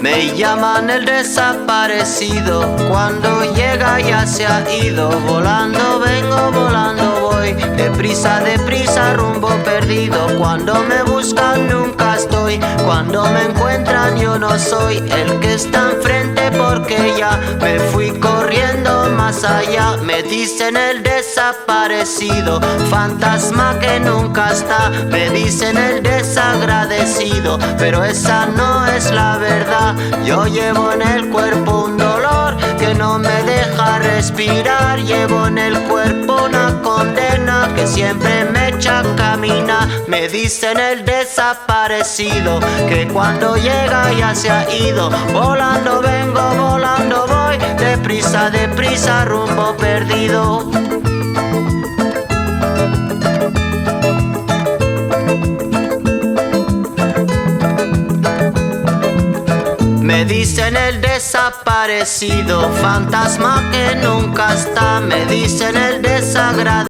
Me llaman el desaparecido, cuando llega ya se ha ido. Volando vengo, volando voy, deprisa, rumbo perdido. Cuando me buscan nunca estoy, cuando me encuentran yo no soy el que está enfrente, porque ya me fui corriendo más allá. Me dicen el desaparecido, fantasma que nunca está. Me dicen el desagradecido, pero esa no es la verdad. Yo llevo en el cuerpo un dolor que no me deja respirar. Llevo en el cuerpo una condena que siempre me echa a caminar. Me dicen el desaparecido, que cuando llega ya se ha ido. Volando vengo, volando voy, deprisa, rumbo perdido. Me dicen el desaparecido, fantasma que nunca está. Me dicen el desagradecido.